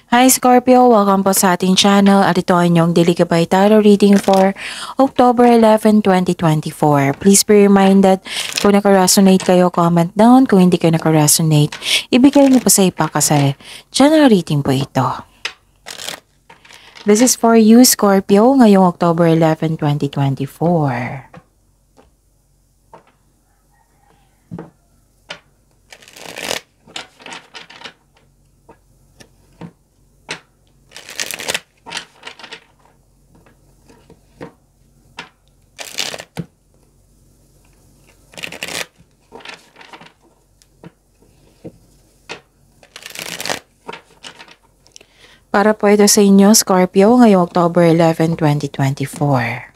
Hi Scorpio! Welcome po sa ating channel at ito ay inyong Daily Gabay Tarot Reading for October 11, 2024. Please be reminded, kung naka-resonate kayo, comment down. Kung hindi kayo naka-resonate, ibigay niyo po sa ipa kasi general reading po ito. This is for you Scorpio ngayong October 11, 2024. Para po ito sa inyo, Scorpio, ngayong October 11, 2024.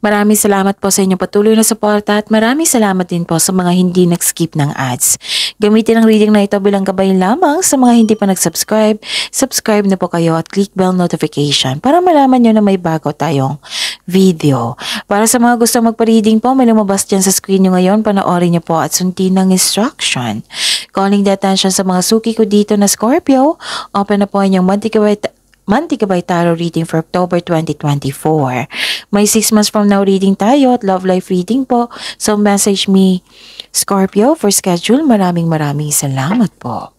Maraming salamat po sa inyong patuloy na suporta at maraming salamat din po sa mga hindi nag-skip ng ads. Gamitin ang reading na ito bilang gabay lamang sa mga hindi pa nag-subscribe. Subscribe na po kayo at click bell notification para malaman nyo na may bago tayong video. Para sa mga gusto magpa-reading po, may lumabas dyan sa screen nyo ngayon. Panoorin nyo po at sundin ng instruction. Calling the attention sa mga suki ko dito na Scorpio. Open na po inyong Monthly Gabay Tarot Reading for October 2024. May 6 months from now reading tayo at love life reading po. So message me Scorpio for schedule. Maraming salamat po.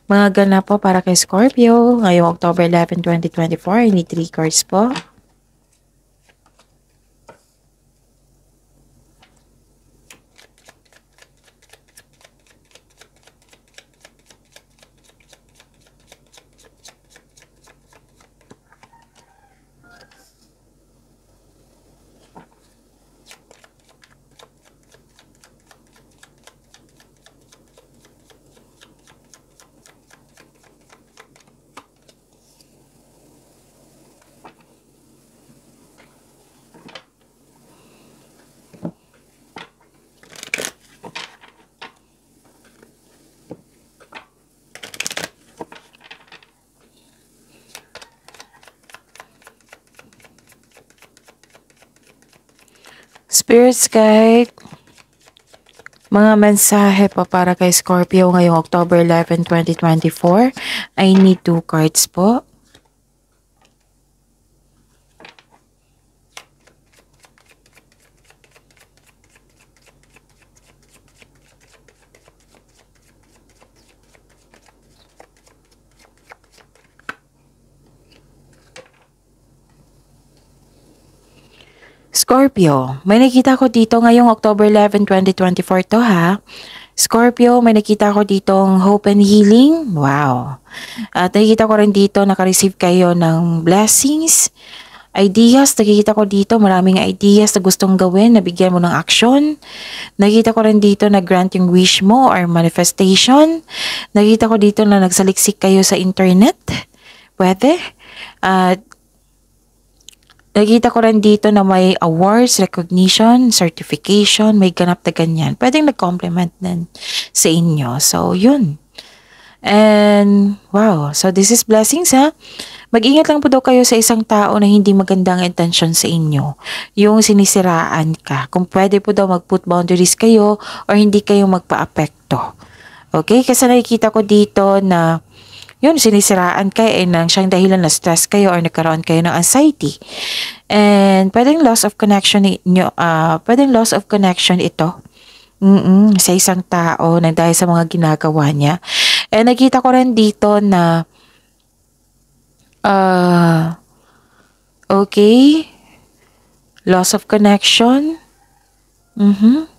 Mga ganap po para kay Scorpio ngayong October 11, 2024. I need 3 cards po. Spirits Guide, mga mensahe po para kay Scorpio ngayong October 11, 2024. I need 2 cards po. Scorpio, may nakita ko dito ngayong October 11, 2024 to ha. Scorpio, may nakita ko ditong hope and healing. Wow. At nakikita ko rin dito naka-receive kayo ng blessings, ideas. Nakikita ko dito maraming ideas na gustong gawin, nabigyan mo ng action. Nakikita ko rin dito na grant yung wish mo or manifestation. Nakikita ko dito na nagsaliksik kayo sa internet. Pwede. At nakita ko rin dito na may awards, recognition, certification, may ganap na ganyan. Pwedeng nag-compliment din sa inyo. So, yun. And, wow. So, this is blessings, ha? Mag-ingat lang po daw kayo sa isang tao na hindi magandang intention sa inyo. Yung sinisiraan ka. Kung pwede po daw mag-put boundaries kayo or hindi kayo magpa-apekto. Okay? Kasi nakikita ko dito na yun, sinisiraan kayo nang siyang dahilan na stress kayo or nagkaroon kayo ng anxiety. And pwedeng loss of connection pwedeng loss of connection ito. Sa isang tao na dahil sa mga ginagawa niya. And nakita ko rin dito na okay, loss of connection.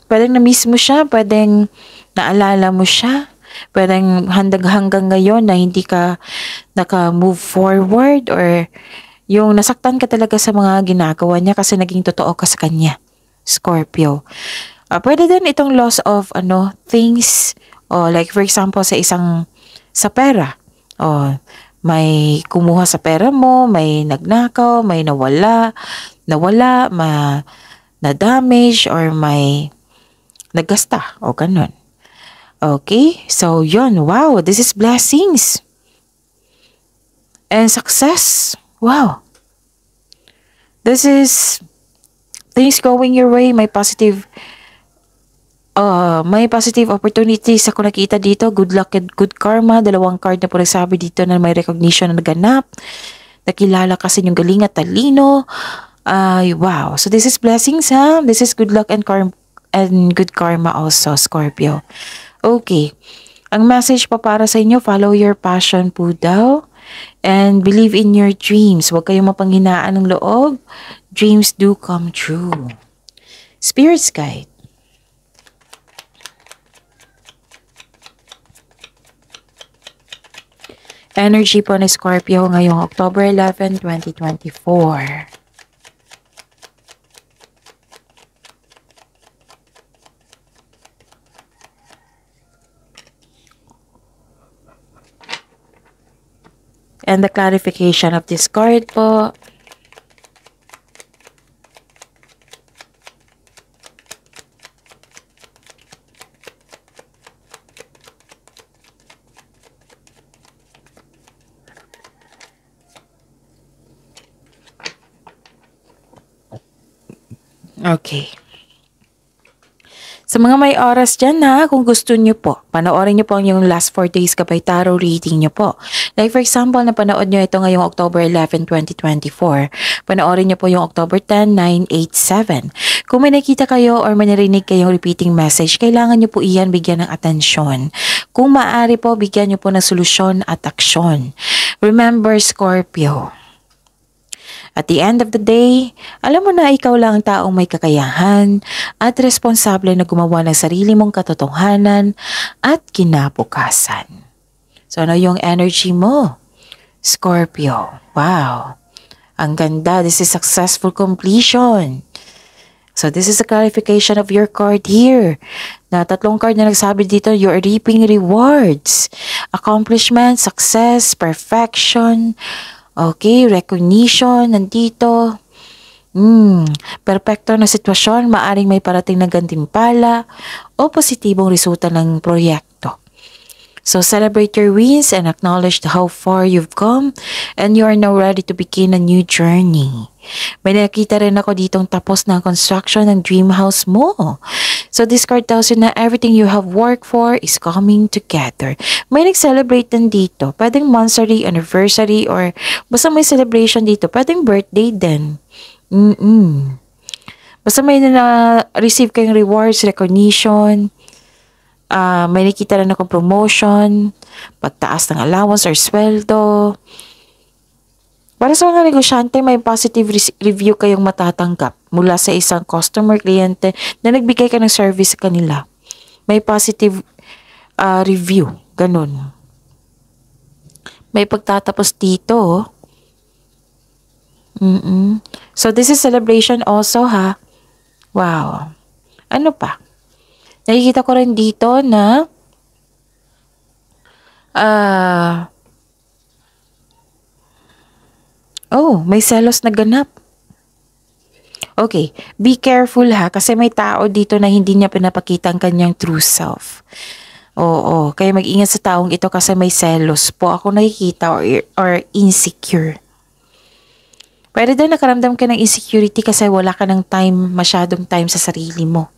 Pwedeng na-miss mo siya, pwedeng naalala mo siya. Pwedeng hanggang ngayon na hindi ka naka-move forward or yung nasaktan ka talaga sa mga ginagawa niya kasi naging totoo ka sa kanya, Scorpio. Pwede din itong loss of things, like for example sa pera. May kumuha sa pera mo, may nagnakaw, may nawala, na-damage or may nagasta o ganun. Okay, so yun, wow, this is blessings and success. Wow, this is things going your way, may positive may positive opportunities ako nakita dito. Good luck and good karma. Dalawang card na po nagsabi dito na may recognition na naganap. Nakilala kasi yung galing at talino. Wow. So this is blessings, ha? This is good luck and good karma also, Scorpio. Okay. Ang message pa para sa inyo, follow your passion po daw. And believe in your dreams. Huwag kayong mapanghinaan ng loob. Dreams do come true. Spirit's guide. Energy po ni Scorpio ngayong October 11, 2024. And the clarification of this card po. Okay. Sa mga may oras dyan, ha, kung gusto nyo po, panoorin nyo po yung last 4 days Gabay Tarot reading nyo po. Like for example, napanood nyo ito ngayong October 11, 2024. Panoorin nyo po yung October 10, 9, 8, 7. Kung may nakita kayo or may narinig kayong repeating message, kailangan nyo po iyan bigyan ng atensyon. Kung maaari po, bigyan nyo po ng solusyon at aksyon. Remember, Scorpio, at the end of the day, alam mo na ikaw lang ang taong may kakayahan at responsable na gumawa ng sarili mong katotohanan at kinabukasan. So ano yung energy mo? Scorpio. Wow. Ang ganda. This is successful completion. So this is a clarification of your card here. Na 3 card na nagsabi dito, you're reaping rewards. Accomplishment, success, perfection. Okay, recognition, nandito. Perfecto na sitwasyon, maaring may parating na gantimpala o positibong resulta ng proyekto. So celebrate your wins and acknowledge how far you've come and you are now ready to begin a new journey. May nakita rin ako ditong tapos na ang construction ng dream house mo. So this card tells you na everything you have worked for is coming together. May nag-celebrate din dito. Pwedeng monthsary, anniversary, or basta may celebration dito. Pwedeng birthday din. Basta may na-receive kayong rewards, recognition, may nakita rin akong promotion, pagtaas ng allowance or sweldo. Para sa mga negosyante, may positive review kayong matatanggap mula sa isang customer, kliyente na nagbigay ka ng service sa kanila. May positive review. Ganun. May pagtatapos dito. So, this is celebration also, ha? Wow. Ano pa? Nakikita ko rin dito na may selos na ganap. Okay, be careful, ha, kasi may tao dito na hindi niya pinapakita ang kanyang true self. Oo, kaya mag-ingat sa taong ito kasi may selos po ako nakikita or insecure. Pwede din nakaramdam ka ng insecurity kasi wala ka ng masyadong time sa sarili mo.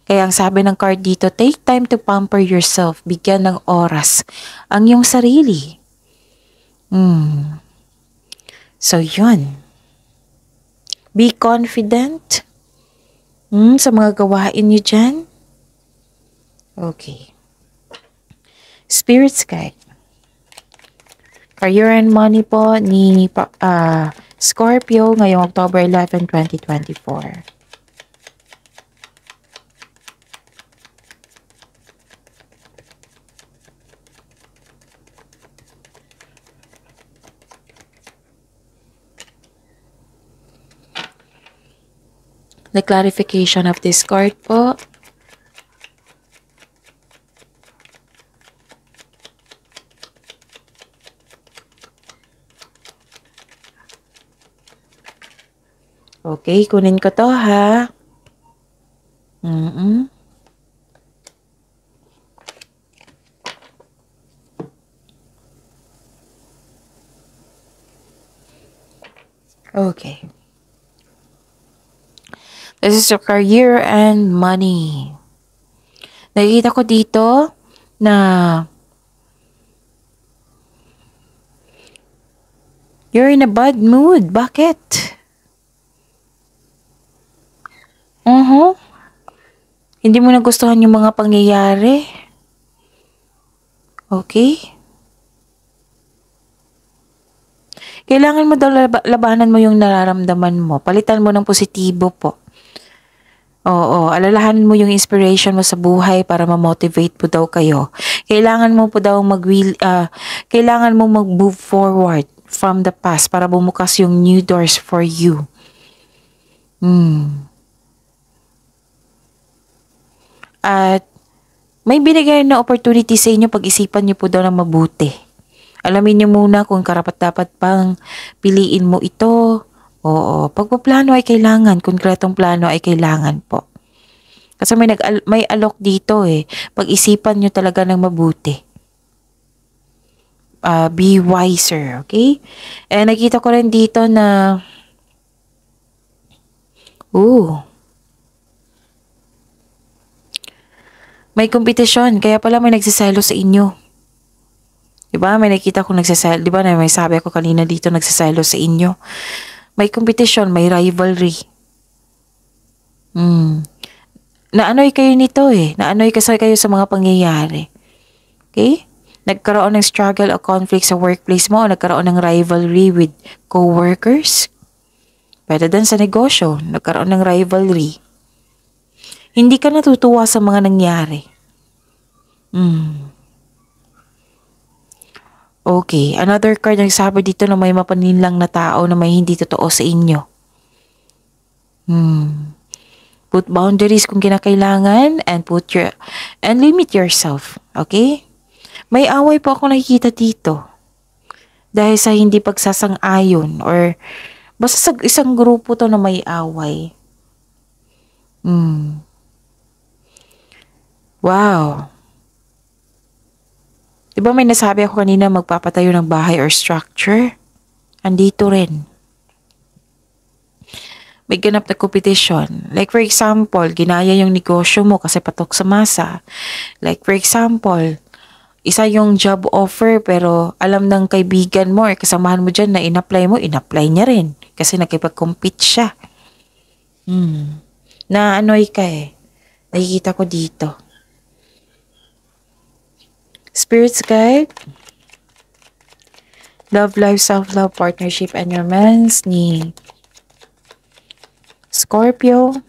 Kaya ang sabi ng card dito, take time to pamper yourself, bigyan ng oras ang iyong sarili. So, yun. Be confident sa mga gawain niyo dyan. Okay. Spirit's guide. Career and money po ni Scorpio ngayong October 11, 2024. The clarification of this card po. Okay, kunin ko to, ha. Okay. This is your career and money. Nakikita ko dito na you're in a bad mood. Bakit? Hindi mo nagustuhan yung mga pangyayari. Okay? Kailangan mo daw labanan mo yung nararamdaman mo. Palitan mo ng positibo po. Oo, alalahanin mo yung inspiration mo sa buhay para ma-motivate po daw kayo. Kailangan mo po daw kailangan mo mag-move forward from the past para bumukas yung new doors for you. At may binigay na opportunity sa inyo, pag-isipan niyo po daw ng mabuti. Alamin niyo muna kung karapat-dapat pang piliin mo ito. Oo, pagpaplano ay kailangan, konkretong plano ay kailangan po. Kasi may alok dito eh. Pag-isipan niyo talaga ng mabuti. Be wiser, okay? And nakita ko rin dito na may kompetisyon, kaya pala may nagsiselo sa inyo. Diba? May nakita ko nagsiselo. Diba na may sabi ako kanina dito nagsiselo sa inyo. May competition, may rivalry. Naanoy kayo nito eh. Naanoy kasi kayo sa mga pangyayari. Okay? Nagkaroon ng struggle o conflict sa workplace mo o nagkaroon ng rivalry with co-workers. Pwede din sa negosyo, nagkaroon ng rivalry. Hindi ka natutuwa sa mga nangyari. Okay, another card ang sabi dito na may mapaninlang na tao na may hindi totoo sa inyo. Put boundaries kung kinakailangan and limit yourself. Okay? May away po ako nakikita dito. Dahil sa hindi pagsasang-ayon or basta sa isang grupo to na may away. Wow. Diba may nasabi ako kanina magpapatayo ng bahay or structure? Andito rin. May ganap na competition. Like for example, ginaya yung negosyo mo kasi patok sa masa. Like for example, isa yung job offer pero alam ng kaibigan mo or kasamahan mo dyan na in-apply niya rin. Kasi nakipag-compete siya. Na-anoy ka eh. Nakikita ko dito. Spirit's Guide, Love Life, Self-Love, Partnership, and Romance ni Scorpio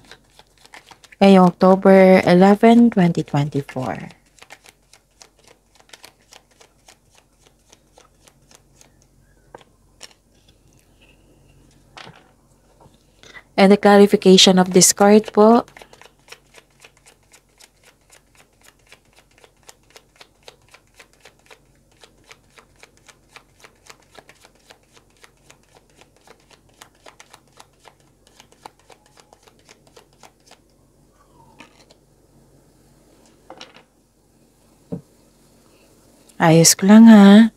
ngayong October 11, 2024. And the clarification of this card po. Ayos ko lang ha.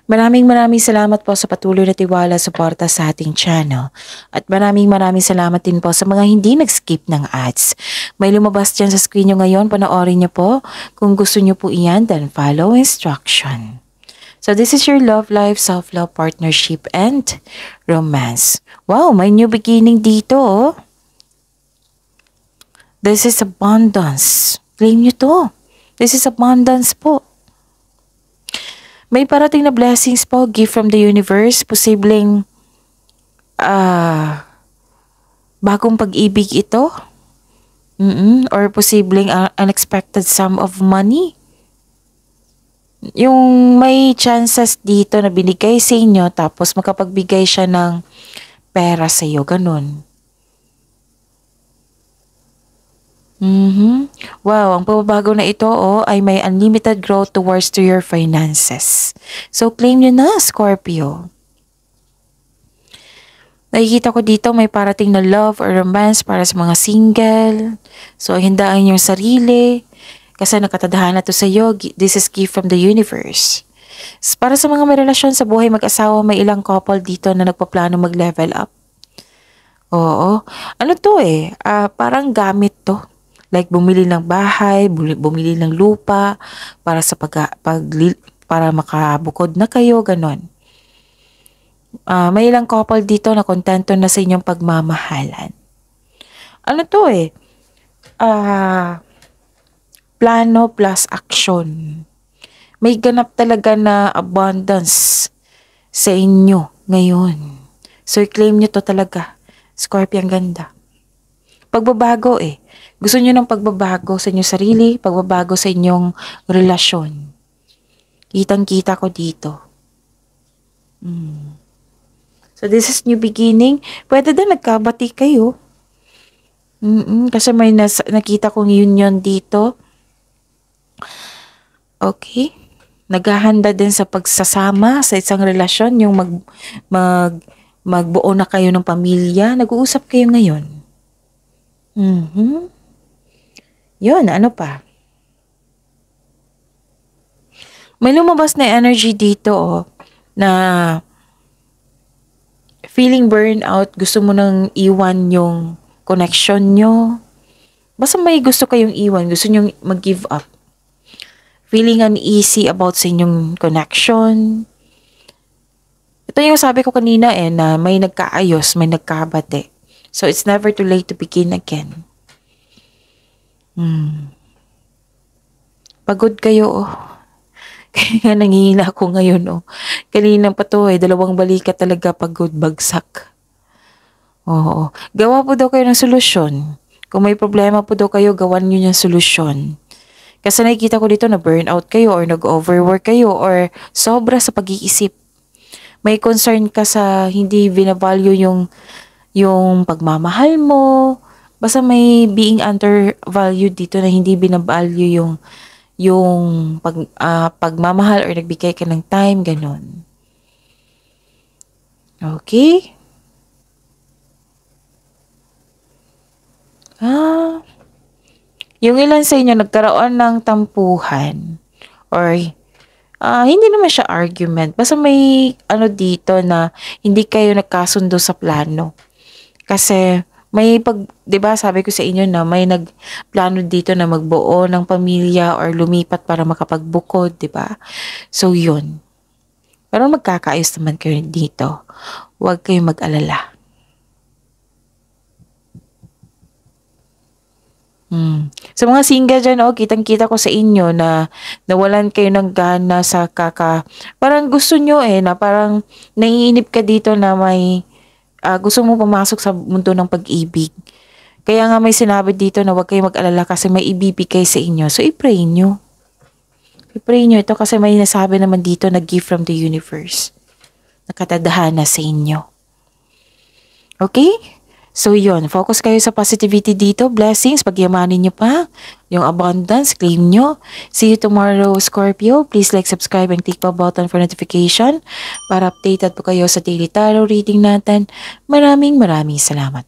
Maraming salamat po sa patuloy na tiwala suporta sa ating channel. At maraming salamat din po sa mga hindi nag-skip ng ads. May lumabas dyan sa screen nyo ngayon, panoorin nyo po. Kung gusto nyo po iyan, then follow instruction. So this is your love life, self-love, partnership, and romance. Wow, may new beginning dito oh. This is abundance. Claim nyo to. This is abundance po. May parating na blessings po, gift from the universe, posibleng bagong pag-ibig ito. Or posibleng unexpected sum of money. Yung may chances dito na binigay sa inyo tapos makapagbigay siya ng pera sa iyo, ganun. Wow, ang pagbabago na ito ay may unlimited growth towards to your finances. So claim nyo na, Scorpio. Nakikita ko dito may parating na love or romance para sa mga single. So hindaan yung sarili kasi nakatadhana to sa iyo. This is gift from the universe. Para sa mga may relasyon sa buhay mag-asawa, may ilang couple dito na nagpaplano mag-level up. Oo. Ano to eh? Parang gamit to. Like bumili ng bahay, bumili ng lupa para sa para makabukod na kayo, ganon. May ilang couple dito na kontento na sa inyong pagmamahalan. Ano to eh? Plano plus action. May ganap talaga na abundance sa inyo ngayon. So, i-claim nyo to talaga. Scorpion ganda. Pagbabago eh. Gusto nyo ng pagbabago sa inyong sarili, pagbabago sa inyong relasyon. Kitang-kita ko dito. So, this is new beginning. Pwede din nagkabati kayo. Kasi may nakita kong union dito. Okay. Naghahanda din sa pagsasama sa isang relasyon, yung magbuo na kayo ng pamilya. Nag-uusap kayo ngayon. Yun, ano pa? May lumabas na energy dito na feeling burnout, gusto mo nang iwan yung connection nyo. Basta may gusto kayong iwan, gusto nyo mag-give up. Feeling uneasy about sa inyong connection. Ito yung sabi ko kanina na may nagkaayos, may nagkabate. So, it's never too late to begin again. Pagod kayo, Kaya nangihina ako ngayon, Kanina pa to, 2 balikat talaga pagod, bagsak. Oo. Gawa po daw kayo ng solusyon. Kung may problema po daw kayo, gawan nyo yung solusyon. Kasi nakikita ko dito na burnout kayo or nag-overwork kayo or sobra sa pag-iisip. May concern ka sa hindi binavalue yung pagmamahal mo. Basta may being undervalued dito na hindi binavalue yung pagmamahal or nagbigay ka ng time, ganon. Okay? Yung ilan sa inyo nagkaroon ng tampuhan or hindi naman siya argument. Basta may dito na hindi kayo nagkasundo sa plano. Kasi may 'di ba sabi ko sa inyo na may nagplano dito na magbuo ng pamilya or lumipat para makapagbukod, 'di ba? So 'yun. Pero magkakaayos naman kayo dito. Huwag kayong mag-alala. Sa mga single dyan, kitang-kita ko sa inyo na nawalan kayo ng gana sa parang gusto nyo na parang naiinip ka dito na may gusto mo pumasok sa mundo ng pag-ibig. Kaya nga may sinabi dito na huwag kayong mag-alala kasi may ibibigay sa inyo. So, i-pray nyo. I-pray nyo ito kasi may nasabi naman dito na gift from the universe. Nakatadhana sa inyo. Okay? So yun, focus kayo sa positivity dito. Blessings, pagyamanin nyo pa. Yung abundance, claim nyo. See you tomorrow, Scorpio. Please like, subscribe, and click the button for notification para updated po kayo sa daily tarot reading natin. Maraming salamat.